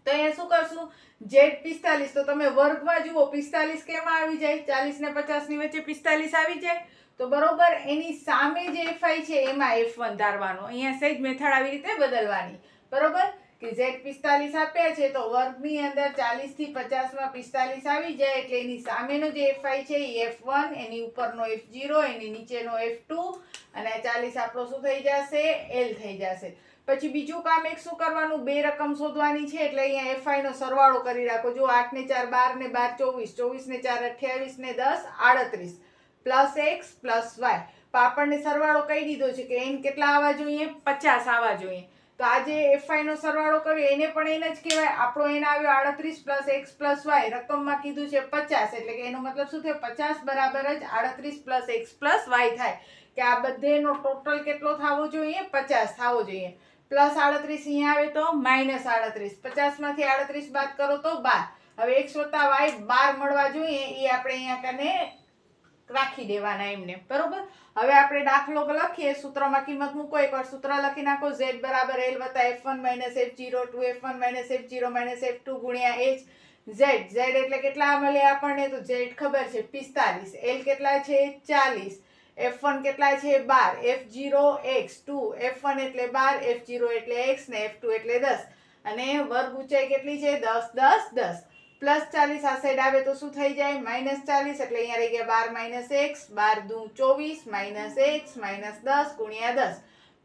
તો અહીંયા શું કરશું z 45 તો તમે વર્ગમાં જુઓ 45 કેમાં આવી જાય 40 ને 50 ની વચ્ચે 45 આવી જાય. તો બરોબર એની સામે જે fi છે એમાં f1 ધારવાનો. અહીંયા સહેજ મેથડ આવી રીતે બદલવાની. બરોબર કે z 45 આપ્યા છે તો વર્ગની અંદર 40 થી 50 માં 45 આવી જાય એટલે એની સામેનો જે fi છે એ f1, એની ઉપરનો f0, એની નીચેનો f2 અને 40 આપણો શું થઈ જશે l થઈ જશે. પછી બીજું કામ એક શું કરવાનું બે રકમ શોધવાની છે એટલે અહીંયા fi નો સરવાળો કરી રાખો. જો 8 ને 4 12 ને 12 24, 24 ને 4 28 ને 10 38 પ્લસ x પ્લસ y. તો આપણને સરવાળો કહી દીધો છે કે n કેટલા આવવા જોઈએ 50 આવવા જોઈએ. તો આ જે fi નો સરવાળો કર્યો એને પણ n જ કહેવાય. આપણો n આવ્યો 38 પ્લસ x પ્લસ y, રકમમાં કીધું છે 50 એટલે કે એનો મતલબ શું થયો 50 બરાબર જ 38 પ્લસ x પ્લસ y થાય કે આ બધેનો ટોટલ કેટલો થવો જોઈએ 50 થવો જોઈએ. પ્લસ 38 અહીંયા આવે તો માઇનસ 38, 50 માંથી 38 બાદ કરો તો 12. હવે x વત્તા y 12 મળવા જોઈએ એ આપણે અહીંયા કને રાખી દેવાના એમને. બરોબર હવે આપણે દાખલો લખીએ, સૂત્રમાં કિંમત મૂકો, એકવાર સૂત્ર લખી નાખો z બરાબર l વત્તા f1 f0 2f1 f0 f2 ગુણ્યા h. z એટલે કેટલા મળ્યા આપણને તો z ખબર છે 45, l કેટલા છે 40, f1 કેટલા છે 12, f0 x 2, f1 એટલે 12, f0 એટલે x ને f2 એટલે 10 અને વર્ગ ઊંચાઈ કેટલી છે 10 10 10 પ્લસ 40 આ સાઈડ આવે તો શું થઈ જાય માઇનસ 40 એટલે અહીંયા રહી ગયા 12 માઇનસ x 12 દુ 24 માઇનસ x માઇનસ 10 ગુણ્યા 10.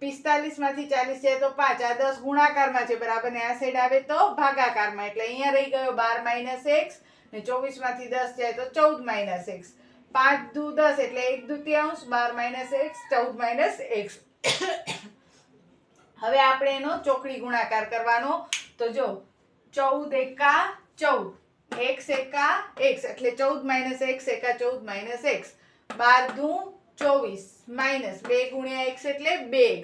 45 માંથી 40 જાય તો 5, આ 10 ગુણાકારમાં છે બરાબર ને આ સાઈડ આવે તો ભાગાકારમાં એટલે અહીંયા રહી ગયો 12 માઇનસ x ને 24 માંથી 10 જાય તો 14 માઇનસ x. 5 દુ 10 એટલે 1 દુત્યાંશ 12 માઇનસ x 14 માઇનસ x. હવે આપણે એનો ચોકડી ગુણાકાર કરવાનો. તો જો 14 એકા 14, x એકા x એટલે 14 માઇનસ x એકા 14 માઇનસ x, 12 દુ 24 માઇનસ 2 ગુણ્યા x એટલે 2x.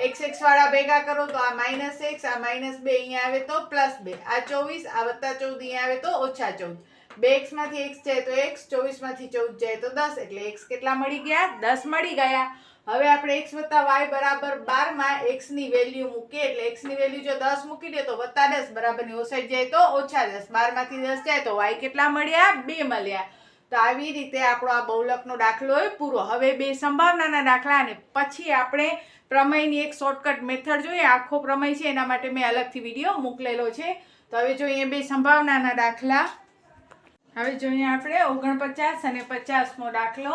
x વાળા ભેગા કરો તો આ માઇનસ x, આ માઇનસ 2 અહીંયા આવે તો પ્લસ 2, આ 24, આ વત્તા 14 અહીંયા આવે તો ઓછા 14. 2x માંથી x જાય તો x, 24 માંથી 14 જાય તો 10 એટલે x કેટલા મળી ગયા 10 મળી ગયા. હવે આપણે x વત્તા y બરાબર 12 માં x ની વેલ્યુ મૂકીએ એટલે x ની વેલ્યુ જો 10 મૂકી દે તો વત્તા 10 બરાબર ની ઓસાઈડ જાય તો ઓછા 10, 12 માંથી 10 જાય તો y કેટલા મળ્યા 2 મળ્યા. તો આવી રીતે આપણો આ બહુલકનો દાખલો પૂરો. હવે બે સંભાવનાના દાખલા અને પછી આપણે પ્રમેયની એક શોર્ટકટ મેથડ જોઈએ. આખો પ્રમેય છે એના માટે મેં અલગથી વિડીયો મોકલેલો છે. તો હવે જોઈએ બે સંભાવનાના દાખલા. હવે જોઈએ આપણે 49 અને 50મો દાખલો.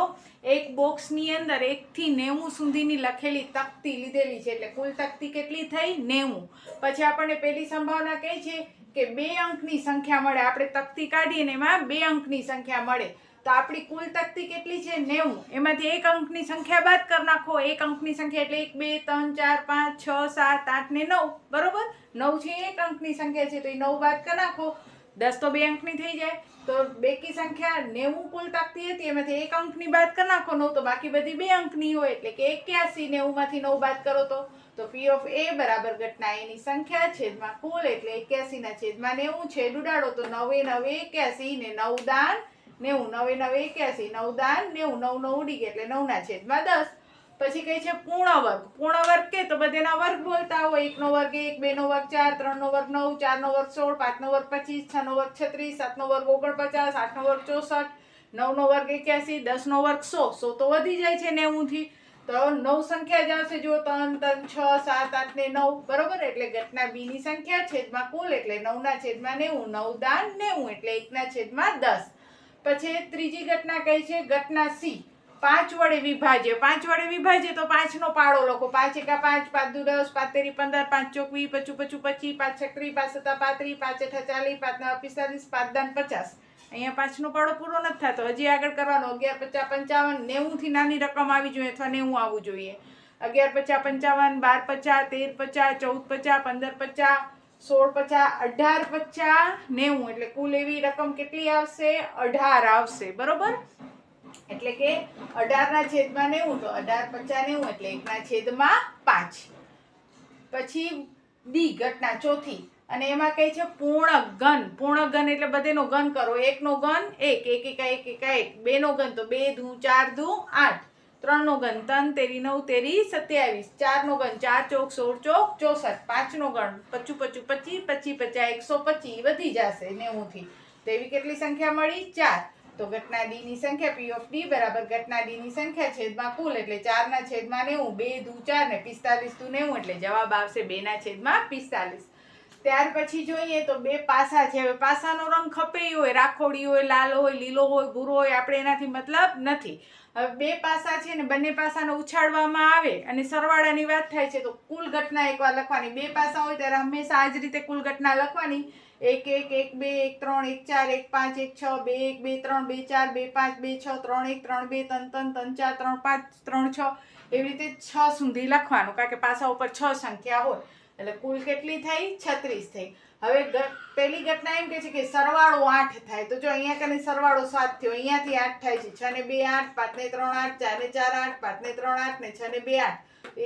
એક બોક્સની અંદર 1 થી 90 સુધીની લખેલી તકતી લીધેલી છે એટલે કુલ તકતી કેટલી થઈ 90. પછી આપણને પહેલી સંભાવના કહે છે કે 2 અંકની સંખ્યા મળે. આપણે તકતી કાઢીએ ને એમાં 2 અંકની સંખ્યા મળે. તો આપણી કુલ તકતી કેટલી છે 90. એમાંથી એક અંકની સંખ્યા બાદ કરી નાખો. એક અંકની સંખ્યા એટલે 1 2 3 4 5 6 7 8 ને 9. બરોબર, 9 છે એક અંકની સંખ્યા છે, તો એ 9 બાદ કરી નાખો. 10 તો 2 અંકની થઈ જાય. તો બેકી સંખ્યા 90 કુલ તકતી હતી, એમાંથી એક અંકની બાદ કરી નાખો 9, તો બાકી બધી 2 અંકની હોય એટલે કે 81. 90 માંથી 9 બાદ કરો તો P of A બરાબર ઘટના A ની સંખ્યા છેદમાં કુલ એટલે 81 ના છેદમાં 90 છે. ઉડાડો તો 9 9 81 ને 9 દાન 90. 9 9 81, 9 દાન 90, 9 9 ઉડી ગયા એટલે 9 ના છેદમાં 10. પછી કહે છે પૂર્ણ વર્ગ. પૂર્ણ વર્ગ કે તો બધાના વર્ગ બોલતા હોય. 1 નો વર્ગ 1, 2 નો વર્ગ 4, 3 નો વર્ગ 9, 4 નો વર્ગ 16, 5 નો વર્ગ 25, 6 નો વર્ગ 36, 7 નો વર્ગ 49, 8 નો વર્ગ 64, 9 નો વર્ગ 81, 10 નો વર્ગ 100. 100 તો વધી જાય છે 90 થી. તો 9 સંખ્યા જ આવશે. જો 3 3 6 7 8 ને 9. બરોબર, એટલે ઘટના B ની સંખ્યા છેદમાં કુલ એટલે 9 ના છેદમાં 90. 9 દાન 90 એટલે 1 ના છેદમાં 10. પછી ત્રીજી ઘટના કઈ છે ઘટના C. 5 વડે વિભાજ્ય. 5 વડે વિભાજ્ય તો 5 નો પાડો લખો. 5 એકા 5, 5 દુ 10, 5 તેરી 15, 5 ચોક 20, 25 25, 5 છત્રી, 5 સત્તા 35, 5 અઠા 40, 5 નવા 45, 5 દાન 50. અહીંયા 5 નો પાડો પૂરો નથી થતો, હજી આગળ કરવાનો. 11 50 55, 90 થી નાની રકમ આવી જોઈએ અથવા 90 આવવું જોઈએ. 11 50 55, 12 50, 13 50, 14 50, 15 50, 16 50, 18 50, 90. એટલે કુલ એવી રકમ કેટલી આવશે 18 આવશે. બરોબર, એટલે કે 18 ના છેદમાં 90, તો 18 50 90 એટલે 1 ના છેદમાં 5. પછી ડી ઘટના ચોથી, અને એમાં કઈ છે પૂર્ણ ઘન. પૂર્ણ ઘન એટલે બધેનો ઘન કરો. 1 નો ઘન 1, 1 એકા 1 એકા 1, 2 નો ઘન તો 2 દુ 4 દુ 8, 3 નો ઘન 3 તેરી 9 તેરી 27, 4 નો ઘન 4 ચોક 16 ચોક 64, 5 નો ઘન 25 25 25 50 125 વધી જશે 90 થી. તો એવી કેટલી સંખ્યા મળી 4. તો ઘટના D ની સંખ્યા P of D બરાબર ઘટના D ની સંખ્યા છેદમાં કુલ એટલે 4 ના છેદમાં 90, 2 દુ 4 ને 45 દુ 90 એટલે જવાબ આવશે 2 ના છેદમાં 45. ત્યાર પછી જોઈએ તો બે પાસા છે. હવે પાસાનો રંગ ખપેઈ હોય, રાખોડી હોય, લાલ હોય, લીલો હોય, ભૂરો હોય, આપણે એનાથી મતલબ નથી. હવે બે પાસા છે ને બંને પાસાને ઉછાળવામાં આવે અને સરવાળાની વાત થાય છે તો કુલ ઘટના એકવાર લખવાની. બે પાસા હોય ત્યારે હંમેશા આ જ રીતે કુલ ઘટના લખવાની. 1 1 1 2 1 3 1 4 1 5 1 6 2 1 2 3 2 4 2 5 2 6 3 1 3 2 3 3 3 4 3 5 3 6 એવી રીતે 6 સુધી લખવાનું, કારણ કે પાસા ઉપર 6 સંખ્યા હોય. એટલે કુલ કેટલી થઈ 36 થઈ. હવે પહેલી ઘટના એમ કે છે કે સરવાળો 8 થાય. તો જો અહીંયા કને સરવાળો 7 થયો, અહીંયાથી 8 થાય છે. 6 ને 2 8, 5 ને 3 8, 4 ને 4 8, 5 ને 3 8 ને 6 ને 2 8,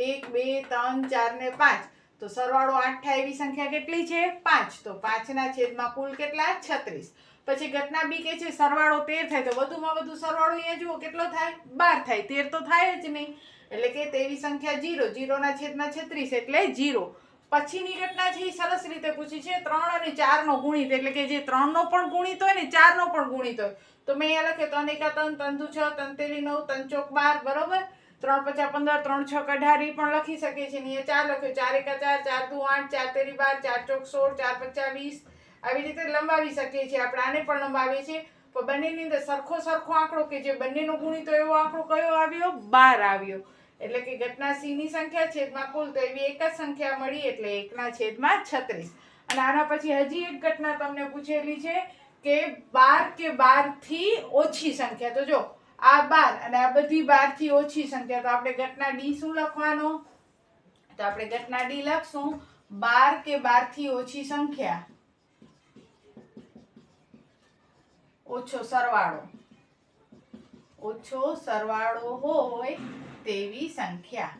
1 2 3 4 ને 5. તો સરવાળો 8 થાય એવી સંખ્યા કેટલી છે 5. તો 5 ના છેદમાં કુલ કેટલા 36. પછી ઘટના બી કે છે સરવાળો 13 થાય. તો વધુમાં વધુ સરવાળો અહીંયા જુઓ કેટલો થાય 12 થાય. 13 તો થાય જ નહીં, એટલે કે તેવી સંખ્યા 0. 0 ના છેદમાં 36 એટલે 0. પછીની ઘટના છે એ સરસ રીતે પૂછી છે 3 અને 4 નો ગુણિત, એટલે કે જે 3 નો પણ ગુણિત હોય ને 4 નો પણ ગુણિત હોય. તો મેં અહીંયા લખે 3 એકા 3, 3 દુ 6, 3 તેરી 9, 3 ચોક 12. બરોબર, 3 50 15, 3 6 18 પણ લખી શકીએ છીએ. અહીંયા 4 લખ્યો, 4 એકા 4, 4 દુ 8, 4 તેરી 12, 4 ચોક 16, 4 50 20. આવી રીતે લંબાવી શકીએ છીએ. આપણે આને પણ લંબાવીએ છીએ. પણ બંનેની અંદર સરખો આંકડો કે જે બંનેનો ગુણિત હોય એવો આંકડો કયો આવ્યો 12 આવ્યો. એટલે કે ઘટના C ની સંખ્યા છેદમાં કુલ તો એવી એક જ સંખ્યા મળી એટલે 1 ના છેદમાં 36. અને આના પછી હજી એક ઘટના તમને પૂછેલી છે કે 12 કે 12 થી ઓછી સંખ્યા. તો જો આ 12 અને આ બધી 12 થી ઓછી સંખ્યા. તો આપણે ઘટના D શું લખવાનો? તો આપણે ઘટના D લખશું 12 કે 12 થી ઓછી સંખ્યા, ઓછો સરવાળો હોય તેવી સંખ્યા.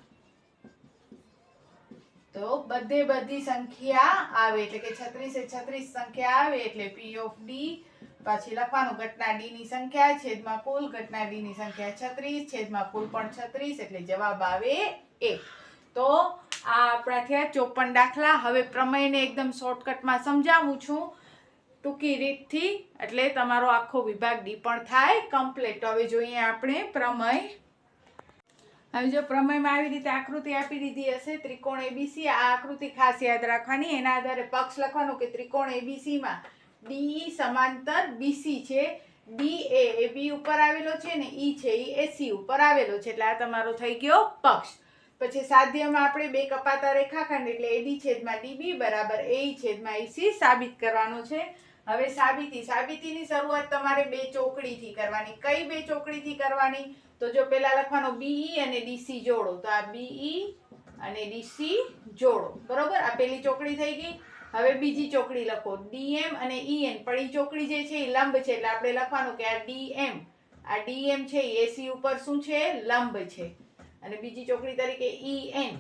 તો બધી સંખ્યા આવે એટલે કે 36 એ 36 સંખ્યા આવે એટલે P of D. પછી લખવાનું ઘટના D ની સંખ્યા છેદમાં કુલ. ઘટના D ની સંખ્યા 36 છેદમાં કુલ પણ 36 એટલે જવાબ આવે 1. તો આ આપણા થયા 54 દાખલા. હવે પ્રમેયને એકદમ શોર્ટકટમાં સમજાવું છું ટૂંકી રીતથી, એટલે તમારો આખો વિભાગ D પણ થાય કમ્પ્લીટ. હવે જોઈએ આપણે પ્રમેય. હવે જો પ્રમેયમાં આવી રીતે આકૃતિ આપી દીધી હશે ત્રિકોણ ABC. આ આકૃતિ ખાસ યાદ રાખવાની. એના આધારે પક્ષ લખવાનું કે ત્રિકોણ ABC માં DE સમાંતર BC છે. D એ B ઉપર આવેલો છે ને E છે એ AC ઉપર આવેલો છે. એટલે આ તમારો થઈ ગયો પક્ષ. પછી સાધ્યમાં આપણે બે કપાતા રેખાખંડ એટલે AD છેદમાં DB બરાબર AE છેદમાં EC સાબિત કરવાનો છે. હવે સાબિતીની શરૂઆત તમારે બે ચોકડીથી કરવાની. કઈ બે ચોકડીથી કરવાની? તો જો પેલા લખવાનો BE અને DC જોડો. તો આ BE અને DC જોડો. બરોબર, આ પેલી ચોકડી થઈ ગઈ. હવે બીજી ચોકડી લખો DM અને EN. પણ એ ચોકડી જે છે એ લંબ છે એટલે આપણે લખવાનું કે આ DM છે એ AC ઉપર શું છે? લંબ છે. અને બીજી ચોકડી તરીકે EN.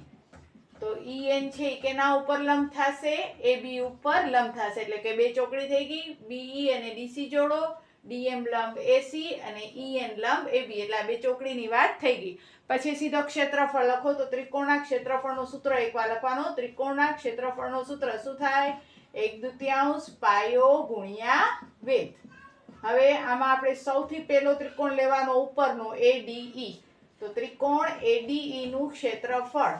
તો EN છે એ કેના ઉપર લંબ થશે? AB ઉપર લંબ થશે. એટલે કે બે ચોકડી થઈ ગઈ. BE અને DC જોડો, DM લંબ AC અને EN લંબ AB. એટલે આ બે ચોકડીની વાત થઈ ગઈ. પછી સીધો ક્ષેત્રફળ લખો. તો ત્રિકોણના ક્ષેત્રફળનું સૂત્ર એકવાર લખવાનું. ત્રિકોણના ક્ષેત્રફળનું સૂત્ર શું થાય? 1/2 પાયો ગુણ્યા વેધ. હવે આમાં આપણે સૌથી પહેલો ત્રિકોણ લેવાનો ઉપરનો ADE. તો ત્રિકોણ ADE નું ક્ષેત્રફળ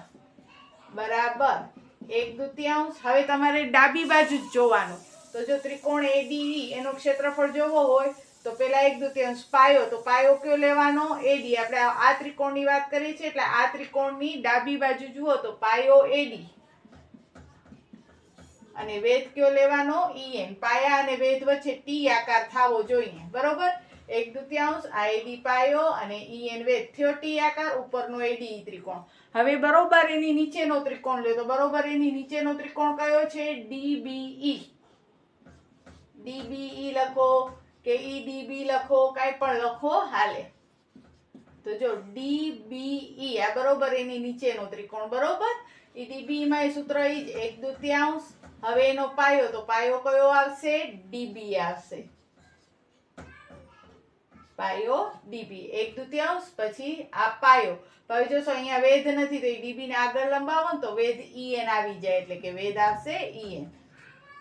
બરાબર 1/2. હવે તમારે ડાબી બાજુ જ જોવાનું. તો જો ત્રિકોણ ADE એનું ક્ષેત્રફળ જોવો હોય તો પેલા 1/2 પાયો. તો પાયો કયો લેવાનો? AD. આપણે આ ત્રિકોણની વાત કરીએ છીએ એટલે આ ત્રિકોણની ડાબી બાજુ જુઓ તો પાયો AD. અને વેધ કયો લેવાનો? EN. પાયા અને વેધ વચ્ચે T આકાર થવો જોઈએ. બરોબર, 1/2 આ AD પાયો અને EN વેધ થયો T આકાર. ઉપરનો ADE ત્રિકોણ. હવે બરોબર એની નીચેનો ત્રિકોણ લ્યો. તો બરોબર એની નીચેનો ત્રિકોણ કયો છે? DBE. DBE લખો કે EDB લખો, કાંઈ પણ લખો હાલે. તો જો DBE આ બરોબર એની નીચેનો ત્રિકોણ. બરોબર, EDB માં એ સૂત્ર ઈ જ 1/2. હવે એનો પાયો. તો પાયો કયો આવશે? DB આવશે. પાયો DB 1/2 પછી આ પાયો. હવે જોશો અહીંયા વેધ નથી તો DB ને આગળ લંબાવો ને તો વેધ EN આવી જાય. એટલે કે વેધ આવશે EN.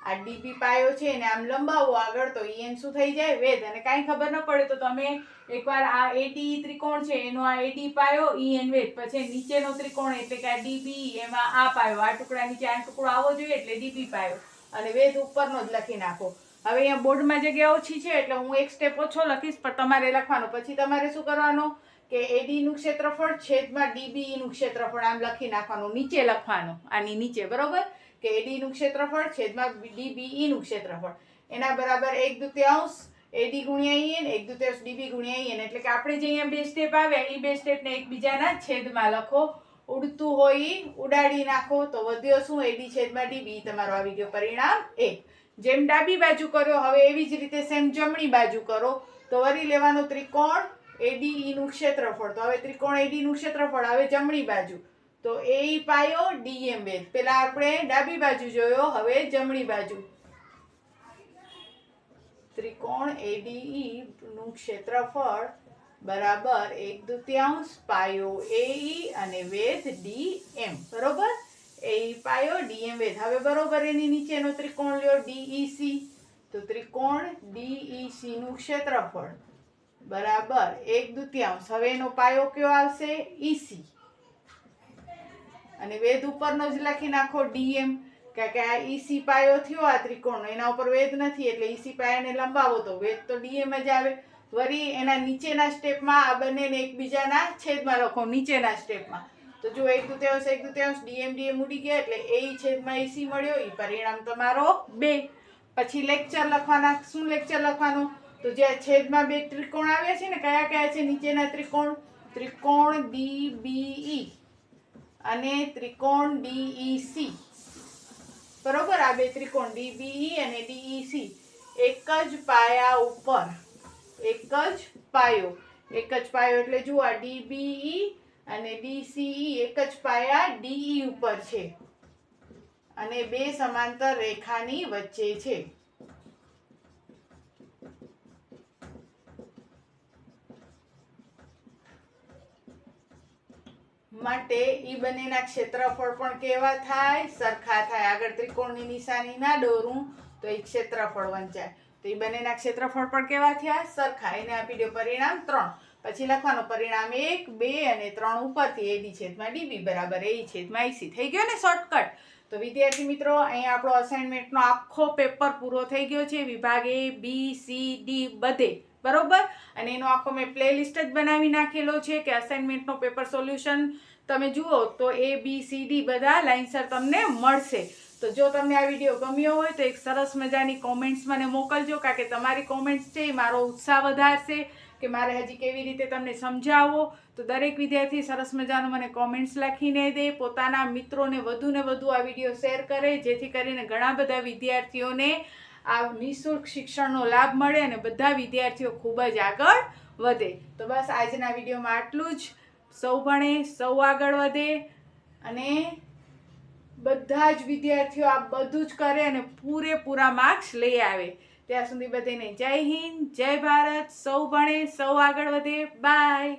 આ DB પાયો છે એને આમ લંબાવો આગળ તો EN શું થઈ જાય? વેધ. અને કાંઈ ખબર ન પડે તો તમે એકવાર આ ADE ત્રિકોણ છે એનો આ AD પાયો, EN વેધ. પછી નીચેનો ત્રિકોણ એટલે કે આ DBE એમાં આ પાયો. આ ટુકડા નીચે આ ટુકડો આવવો જોઈએ એટલે DB પાયો. અને વેધ ઉપરનો જ લખી નાખો. હવે અહીંયા બોર્ડમાં જગ્યા ઓછી છે એટલે હું એક સ્ટેપ ઓછો લખીશ પણ તમારે લખવાનો. પછી તમારે શું કરવાનું કે AD નું ક્ષેત્રફળ છેદમાં DBE નું ક્ષેત્રફળ આમ લખી નાખવાનું. નીચે લખવાનું આની નીચે. બરોબર, કે AD નું ક્ષેત્રફળ છેદમાં DBE નું ક્ષેત્રફળ એના બરાબર 1/2 AD ગુણ્યા EN 1/2 DB ગુણ્યા EN. એટલે કે આપણે જે અહીંયા બે સ્ટેપ આવ્યા એ બે સ્ટેપને એકબીજાના છેદમાં લખો. ઉડતું હોય ઉડાડી નાખો. તો વધ્યો શું? AD છેદમાં DB. તમારો આવી ગયો પરિણામ 1. જેમ ડાબી બાજુ કર્યો હવે એવી જ રીતે સેમ જમણી બાજુ કરો. તો વળી લેવાનો ત્રિકોણ ADE નું ક્ષેત્રફળ. તો હવે ત્રિકોણ AD નું ક્ષેત્રફળ હવે જમણી બાજુ. તો AE પાયો DM વેધ. પેલા આપણે ડાબી બાજુ જોયો, હવે જમણી બાજુ. ત્રિકોણ ADE નું ક્ષેત્રફળ બરાબર 1/2 પાયો AE અને વેધ DM. બરોબર, AE પાયો DM વેધ. હવે બરોબર એની નીચેનો ત્રિકોણ લ્યો DEC. તો ત્રિકોણ DEC નું ક્ષેત્રફળ બરાબર 1/2. હવે એનો પાયો કયો આવશે? EC. અને વેધ ઉપરનો જ લખી નાખો DM. કારણ કે આ EC પાયો થયો આ ત્રિકોણનો, એના ઉપર વેધ નથી એટલે EC પાયાને લંબાવો તો વેધ તો DM જ આવે. વળી એના નીચેના સ્ટેપમાં આ બંનેને એકબીજાના છેદમાં લખો. નીચેના સ્ટેપમાં તો જો 1/2 DM ઉડી ગયા એટલે AE છેદમાં EC મળ્યો. એ પરિણામ તમારો 2. પછી લેક્ચર લખવાના. શું લેક્ચર લખવાનું? તો જે છેદમાં બે ત્રિકોણ આવ્યા છે ને કયા કયા છે નીચેના ત્રિકોણ? ત્રિકોણ DBE અને ત્રિકોણ DEC. બરોબર, આ બે ત્રિકોણ DBE અને DEC એક જ પાયા ઉપર. એક જ પાયો. એક જ પાયો એટલે જુઓ આ DBE અને DCE એક જ પાયા DE ઉપર છે અને બે સમાંતર રેખાની વચ્ચે છે. માટે ઈ બંનેના ક્ષેત્રફળ પણ કેવા થાય? સરખા થાય. આગળ ત્રિકોણની નિશાની ના દોરું તો એ ક્ષેત્રફળ વંચાય. તો એ બંનેના ક્ષેત્રફળ પણ કેવા થયા? સરખા. એને આપી દો પરિણામ 3. પછી લખવાનું પરિણામ 1, 2 અને 3 ઉપરથી AD છેદમાં DB બરાબર AE છેદમાં EC. થઈ ગયો ને શોર્ટકટ? તો વિદ્યાર્થી મિત્રો અહીંયા આપણો અસાઇનમેન્ટનો આખો પેપર પૂરો થઈ ગયો છે. વિભાગ A, B, C, D બધે. બરોબર, અને એનો આખો મેં પ્લેલિસ્ટ જ બનાવી નાખેલો છે કે અસાઇનમેન્ટનો પેપર સોલ્યુશન તમે જુઓ તો A, B, C, D બધા લાઇનસર તમને મળશે. તો જો તમને આ વિડીયો ગમ્યો હોય તો એક સરસ મજાની કોમેન્ટ્સ મને મોકલજો, કારણ કે તમારી કોમેન્ટ્સ છે એ મારો ઉત્સાહ વધારશે કે મારે હજી કેવી રીતે તમને સમજાવો. તો દરેક વિદ્યાર્થી સરસ મજાનું મને કોમેન્ટ્સ લખીને દે, પોતાના મિત્રોને વધુને વધુ આ વિડીયો શેર કરે, જેથી કરીને ઘણા બધા વિદ્યાર્થીઓને આ નિઃશુલ્ક શિક્ષણનો લાભ મળે અને બધા વિદ્યાર્થીઓ ખૂબ જ આગળ વધે. તો બસ આજના વિડીયોમાં આટલું જ. સૌ ભણે, સૌ આગળ વધે અને બધા જ વિદ્યાર્થીઓ આ બધું જ કરે અને પૂરેપૂરા માર્ક્સ લઈ આવે. ત્યાં સુધી બધાને જય હિન્દ, જય ભારત. સૌ ભણે, સૌ આગળ વધે. બાય.